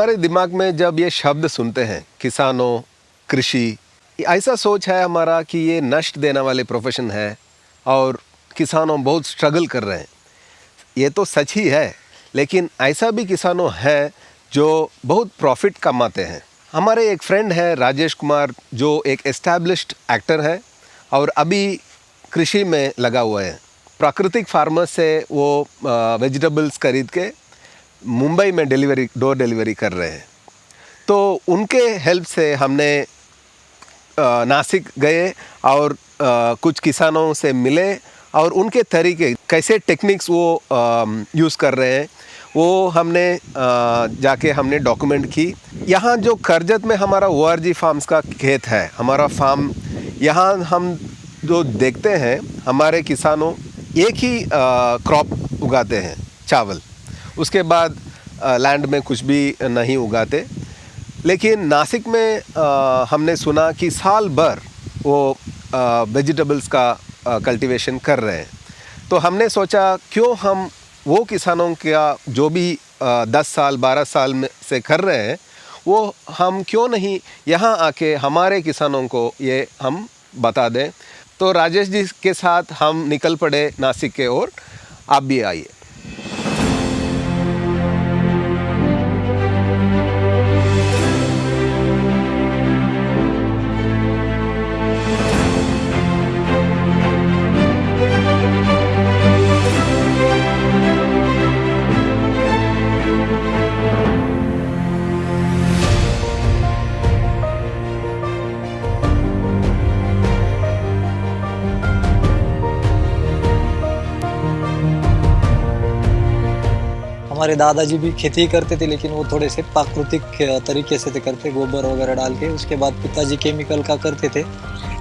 हमारे दिमाग में जब ये शब्द सुनते हैं किसानों, कृषि, ऐसा सोच है हमारा कि ये नष्ट देने वाले प्रोफेशन है और किसानों बहुत स्ट्रगल कर रहे हैं। ये तो सच ही है, लेकिन ऐसा भी किसानों हैं जो बहुत प्रॉफिट कमाते हैं। हमारे एक फ्रेंड है राजेश कुमार, जो एक एस्टैब्लिश्ड एक्टर है और अभी कृषि में लगा हुआ है। प्राकृतिक फार्मर से वो वेजिटेबल्स खरीद के मुंबई में डोर डिलीवरी कर रहे हैं। तो उनके हेल्प से हमने नासिक गए और कुछ किसानों से मिले और उनके तरीके कैसे टेक्निक्स वो यूज़ कर रहे हैं वो हमने जाके हमने डॉक्यूमेंट की। यहाँ जो करजत में हमारा ORG फार्म्स का खेत है, हमारा फार्म, यहाँ हम जो देखते हैं हमारे किसानों एक ही क्रॉप उगाते हैं, चावल। उसके बाद लैंड में कुछ भी नहीं उगाते। लेकिन नासिक में हमने सुना कि साल भर वो वेजिटेबल्स का कल्टीवेशन कर रहे हैं। तो हमने सोचा क्यों हम वो किसानों का जो भी 10 साल 12 साल में से कर रहे हैं वो हम क्यों नहीं यहाँ आके हमारे किसानों को ये हम बता दें। तो राजेश जी के साथ हम निकल पड़े नासिक के ओर। आप भी आइए। हमारे दादाजी भी खेती करते थे, लेकिन वो थोड़े से प्राकृतिक तरीके से करते, गोबर वगैरह डाल के। उसके बाद पिताजी केमिकल का करते थे,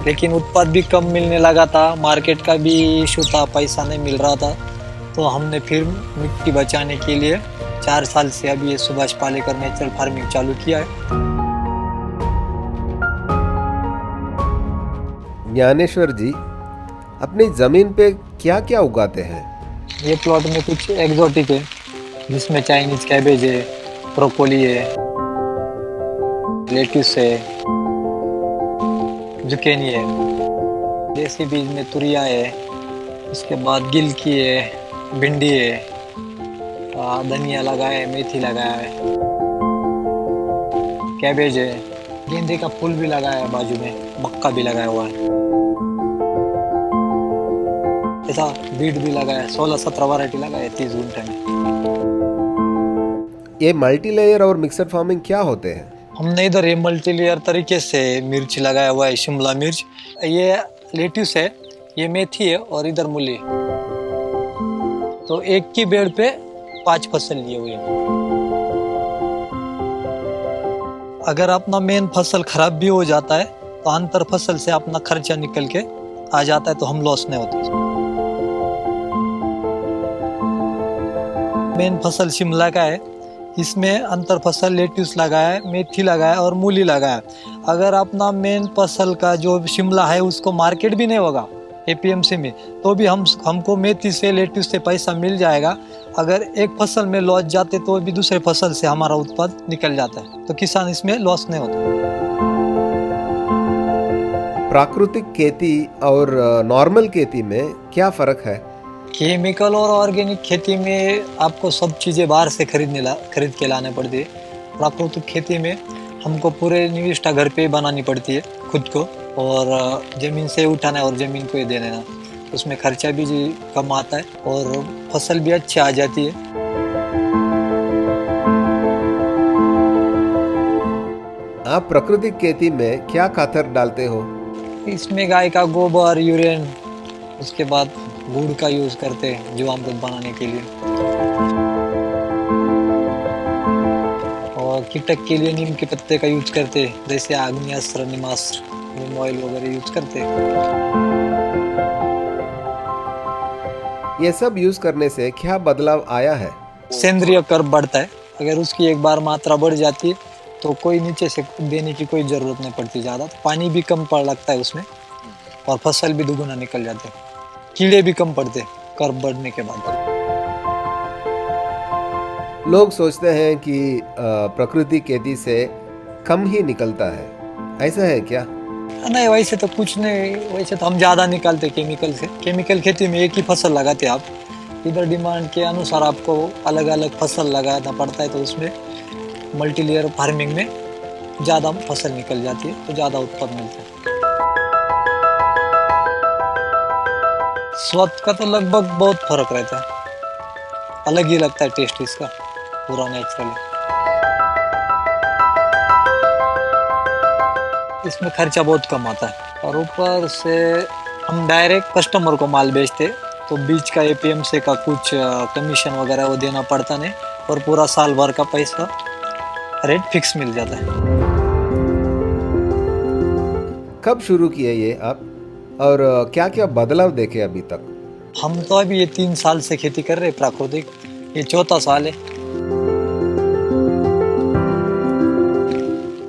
लेकिन उत्पाद भी कम मिलने लगा था, मार्केट का भी इशू था, पैसा नहीं मिल रहा था। तो हमने फिर मिट्टी बचाने के लिए 4 साल से अभी ये सुभाष पालेकर नेचुरल फार्मिंग चालू किया है। ज्ञानेश्वर जी अपनी ज़मीन पे क्या क्या उगाते हैं? ये प्लॉट में कुछ एग्जोटिक है, जिसमें चाइनीज कैबेज है, ब्रोकोली है, लेट्यूस है, जुकेनी है। देसी बीज में तुरिया है, उसके बाद गिलकी है, भिंडी है, धनिया लगाया है, मेथी लगाया है, कैबेज है, गेंदे का फूल भी लगाया है, बाजू में मक्का भी लगाया हुआ है, ऐसा बीट भी लगाया है। 16-17 वैरायटी लगाया है 30 गुंठे में। ये मल्टी लेयर और मिक्सर फार्मिंग क्या होते हैं? हमने इधर ये मल्टी लेयर तरीके से मिर्च लगाया हुआ है, शिमला मिर्च, ये लेट्यूस है, ये मेथी है और इधर मूली। तो एक की बेड़ पे 5 फसल लिए हुए हैं। अगर अपना मेन फसल खराब भी हो जाता है तो अंतर फसल से अपना खर्चा निकल के आ जाता है, तो हम लॉस नहीं होते। मेन फसल शिमला का है, इसमें अंतर फसल लेट्यूस लगाया है, मेथी लगाया है और मूली लगाया है। अगर अपना मेन फसल का जो शिमला है उसको मार्केट भी नहीं होगा APMC में, तो भी हमको मेथी से लेट्यूस से पैसा मिल जाएगा। अगर एक फसल में लॉस जाते तो भी दूसरे फसल से हमारा उत्पाद निकल जाता है, तो किसान इसमें लॉस नहीं होता। प्राकृतिक खेती और नॉर्मल खेती में क्या फ़र्क है? केमिकल और ऑर्गेनिक खेती में आपको सब चीज़ें बाहर से खरीद के लाने पड़ती है। प्राकृतिक खेती में हमको पूरे निविष्ठा घर पे बनानी पड़ती है खुद को, और ज़मीन से उठाना है और ज़मीन को ही दे देना। उसमें खर्चा भी कम आता है और फसल भी अच्छी आ जाती है। आप प्राकृतिक खेती में क्या खातर डालते हो? इसमें गाय का गोबर, यूरिन, उसके बाद गुड़ का यूज करते हैं जीवामृत बनाने के लिए, और कीटक के लिए नीम के पत्ते का यूज करते हैं, जैसे आग्नेयास्त्र, नीमास्त्र, नीम ऑयल वगैरह यूज करते हैं। ये सब यूज करने से क्या बदलाव आया है? सेंद्रीय कर्ब बढ़ता है। अगर उसकी एक बार मात्रा बढ़ जाती है तो कोई नीचे से देने की कोई जरूरत नहीं पड़ती ज़्यादा, पानी भी कम पड़ लगता है उसमें, और फसल भी दुगुना निकल जाते हैं। कीड़े भी कम पड़ते कर्ब बढ़ने के बाद। लोग सोचते हैं कि प्रकृति खेती से कम ही निकलता है, ऐसा है क्या? नहीं, वैसे तो कुछ नहीं। वैसे तो हम ज़्यादा निकालते केमिकल से। केमिकल खेती में एक ही फसल लगाते आप, इधर डिमांड के अनुसार आपको अलग अलग फसल लगाना पड़ता है, तो उसमें मल्टी लेयर फार्मिंग में ज़्यादा फसल निकल जाती है, तो ज़्यादा उत्पादन मिलता है। स्वाद का तो लगभग बहुत फर्क रहता है, अलग ही लगता है टेस्ट इसका, पूरा नेचुरल। इसमें खर्चा बहुत कम आता है और ऊपर से हम डायरेक्ट कस्टमर को माल बेचते, तो बीच का एपीएमसी का कुछ कमीशन वगैरह वो देना पड़ता नहीं, और पूरा साल भर का पैसा रेट फिक्स मिल जाता है। कब शुरू किए ये आप, और क्या क्या बदलाव देखे अभी तक? हम तो अभी ये 3 साल से खेती कर रहे हैं प्राकृतिक, ये 4था साल है।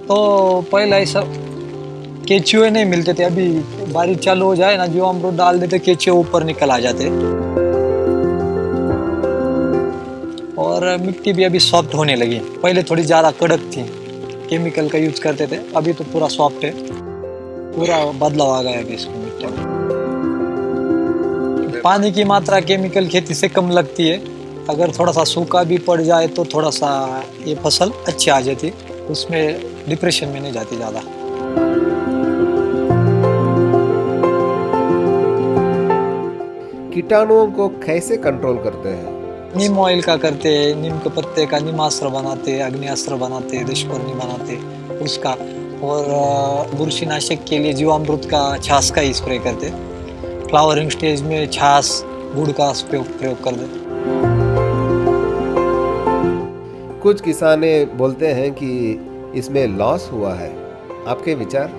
तो पहले ऐसा केचुए नहीं मिलते थे, अभी बारिश चालू हो जाए ना, जो अमरूद डाल देते केचुए ऊपर निकल आ जाते, और मिट्टी भी अभी सॉफ्ट होने लगी। पहले थोड़ी ज़्यादा कड़क थी, केमिकल का यूज करते थे, अभी तो पूरा सॉफ्ट है, पूरा बदलाव आ गया अभी इसमें मिट्टी में। पानी की मात्रा केमिकल खेती से कम लगती है, अगर थोड़ा सा सूखा भी पड़ जाए तो थोड़ा सा ये फसल अच्छी आ जाती, उसमें डिप्रेशन में नहीं जाती ज़्यादा। कीटाणुओं को कैसे कंट्रोल करते हैं? नीम ऑयल का करते हैं, नीम के पत्ते का नीमास्त्र बनाते, अग्निअस्त्र बनाते, दुष्कर्णी बनाते उसका, और बुरशीनाशक के लिए जीवामृत का छाछ का ही स्प्रे करते। फ्लावरिंग स्टेज में छाछ गुड़ का प्रयोग कर दे। कुछ किसाने बोलते हैं कि इसमें लॉस हुआ है, आपके विचार?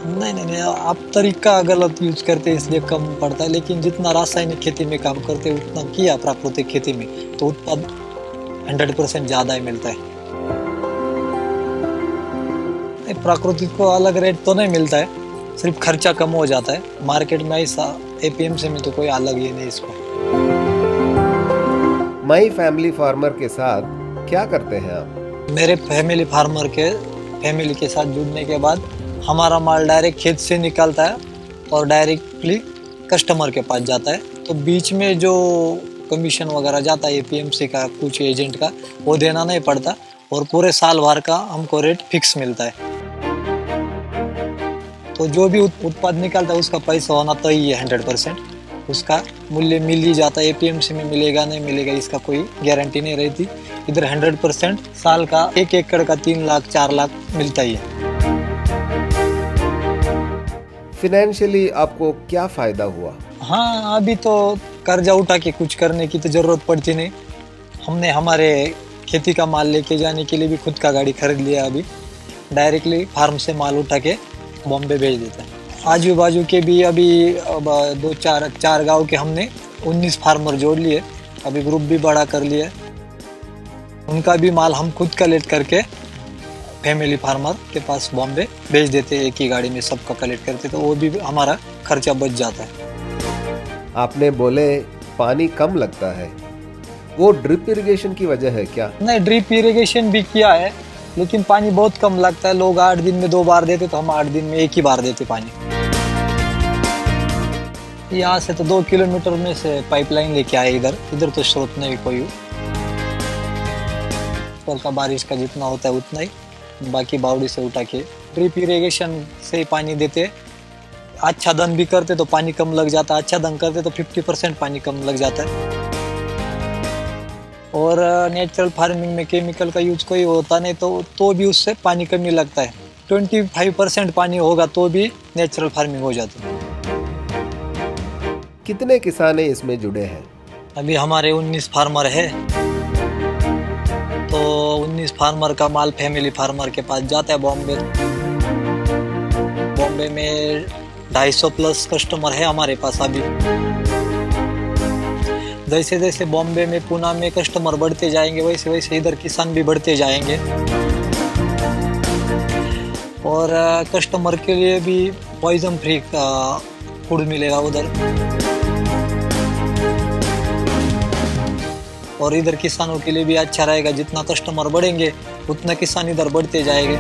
नहीं, आप तरीका गलत यूज करते इसलिए कम पड़ता है, लेकिन जितना रासायनिक खेती में काम करते उतना किया प्राकृतिक खेती में तो उत्पादन 100% ज़्यादा ही मिलता है। प्राकृतिक को अलग रेट तो नहीं मिलता है, सिर्फ खर्चा कम हो जाता है। मार्केट में ऐसा एपीएमसी में तो कोई अलग ही नहीं इसको। माई फैमिली फार्मर के साथ क्या करते हैं आप? मेरे फैमिली के साथ जुड़ने के बाद हमारा माल डायरेक्ट खेत से निकलता है और डायरेक्टली कस्टमर के पास जाता है, तो बीच में जो कमीशन वगैरह जाता है एपीएमसी का, कुछ एजेंट का, वो देना नहीं पड़ता, और पूरे साल भर का हमको रेट फिक्स मिलता है। तो जो भी उत्पाद निकलता है उसका पैसा होना तय ही है 100%, उसका मूल्य मिल ही जाता है। एपीएमसी में मिलेगा नहीं मिलेगा इसका कोई गारंटी नहीं रहती, इधर 100% साल का 1 एकड़ का 3 लाख 4 लाख मिलता ही है। फिनेंशियली आपको क्या फायदा हुआ? हाँ, अभी तो कर्जा उठा के कुछ करने की तो जरूरत पड़ती नहीं। हमने हमारे खेती का माल लेके जाने के लिए भी खुद का गाड़ी खरीद लिया, अभी डायरेक्टली फार्म से माल उठा के बॉम्बे भेज देते हैं। आजू बाजू के भी अभी 2-4 गांव के हमने 19 फार्मर जोड़ लिए, अभी ग्रुप भी बड़ा कर लिया, उनका भी माल हम खुद कलेक्ट करके फैमिली फार्मर के पास बॉम्बे भेज देते, एक ही गाड़ी में सबका कलेक्ट करते, तो वो भी हमारा खर्चा बच जाता है। आपने बोले पानी कम लगता है, वो ड्रिप इरिगेशन की वजह है क्या? नहीं, ड्रिप इरिगेशन भी किया है, लेकिन पानी बहुत कम लगता है। लोग 8 दिन में 2 बार देते, तो हम 8 दिन में 1 ही बार देते पानी। यहाँ से तो 2 किलोमीटर में से पाइपलाइन लेके आए, इधर तो स्रोत नहीं कोई, का बारिश का जितना होता है उतना ही, बाकी बावड़ी से उठा के ड्रिप इरिगेशन से ही पानी देते। अच्छा दन भी करते तो पानी कम लग जाता, अच्छा दन करते तो 50% पानी कम लग जाता है। और नेचुरल फार्मिंग में केमिकल का यूज कोई होता नहीं, तो भी उससे पानी कम ही लगता है। 25% पानी होगा तो भी नेचुरल फार्मिंग हो जाती है। कितने किसान इसमें जुड़े हैं? अभी हमारे 19 फार्मर है, तो 19 फार्मर का माल फैमिली फार्मर के पास जाता है बॉम्बे में 250 प्लस कस्टमर है हमारे पास अभी। जैसे जैसे बॉम्बे में, पुणे में कस्टमर बढ़ते जाएंगे, वैसे वैसे इधर किसान भी बढ़ते जाएंगे, और कस्टमर के लिए भी पॉइजन फ्री फूड मिलेगा उधर। और इधर किसानों के लिए भी अच्छा रहेगा। जितना कस्टमर बढ़ेंगे उतना किसान इधर बढ़ते जाएंगे।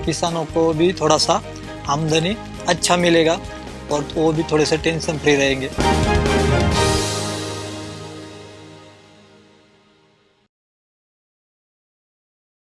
किसानों को भी थोड़ा सा आमदनी अच्छा मिलेगा और वो भी थोड़े से टेंशन फ्री रहेंगे।